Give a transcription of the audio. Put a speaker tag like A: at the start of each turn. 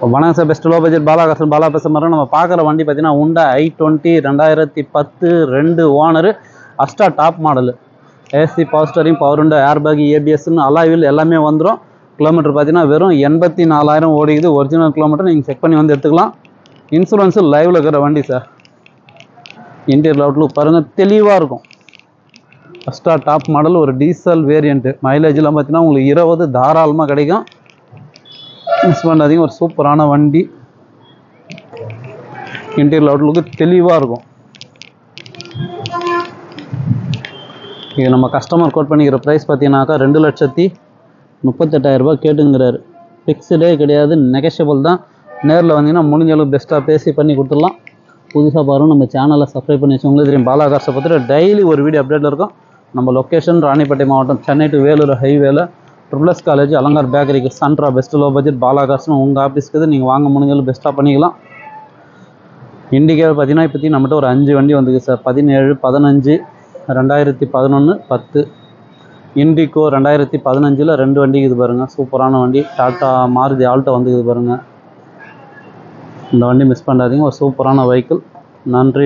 A: வணக்கம் sir, best low budget பாலாகாசன் Bala பேச மாதிரி நம்ம பார்க்குற வண்டி பார்த்தீங்கன்னா Honda i20 2010 2 owner Asta top model. AC power steering, power window, air bag, ஏபிஎஸ்ன்னு அலாயில் எல்லாமே வந்துடும். கிலோமீட்டர் பார்த்தீங்கன்னா வெறும் 84,000 ஓடிக்குது. ஒரிஜினல் கிலோமீட்டர் நீங்கள் செக் பண்ணி வந்து எடுத்துக்கலாம். இன்சூரன்ஸு லைவில் இருக்கிற வண்டி சார். இன்டீரியர் அவுட்லுக் பாருங்கள், தெளிவாக இருக்கும். அஸ்டா டாப் மாடல், ஒரு டீசல் வேரியண்ட்டு. மைலேஜ்லாம் பார்த்தீங்கன்னா உங்களுக்கு 20 தாராளமாக கிடைக்கும். மிஸ் பண்ணாதீங்க, ஒரு சூப்பரான வண்டி. இன்டீரியர் அவுட்லுக்கு தெளிவாக இருக்கும். இது நம்ம கஸ்டமர் கோட் பண்ணிக்கிற ப்ரைஸ் பார்த்தீங்கன்னாக்கா 2,38,000 ரூபாய் கேட்டுங்கிறாரு. ஃபிக்ஸ்டே கிடையாது, நெகஷியபிள் தான். நேரில் வந்தீங்கன்னா முடிஞ்ச அளவுக்கு பெஸ்ட்டாக பேசி பண்ணி கொடுத்துடலாம். புதுசாக பாருங்கள், நம்ம சேனலை சப்ஸ்கிரைப் பண்ணி வச்சவங்களே தெரியும். பாலாகாசை பற்றி டெய்லி ஒரு வீடியோ அப்டேட்டில் இருக்கும். நம்ம லொக்கேஷன் ராணிப்பேட்டை மாவட்டம், சென்னை டு வேலூர் ஹைவேல, ட்ரிபிள்எஸ் காலேஜ், அலங்கார் பேக்கரிக்கு சன்ட்ரா. பெஸ்ட் லோ பட்ஜெட் பாலாகாசன் உங்கள் ஆஃபீஸ்க்கு நீங்கள் வாங்க முடிஞ்சாலும் பெஸ்ட்டாக பண்ணிக்கலாம். இண்டிகேட்டர் பார்த்தீங்கன்னா இப்போதைக்கு நம்மகிட்ட ஒரு 5 வண்டி வந்துருக்கு சார். 17, 15, 2011, 10. இண்டிகோ 2015 2 வண்டிக்கு இது பாருங்கள், சூப்பரான வண்டி. டாட்டா மாருதி ஆல்டோ வந்து இது பாருங்கள். இந்த வண்டி மிஸ் பண்ணாதீங்க, ஒரு சூப்பரான வெஹிக்கிள். நன்றி.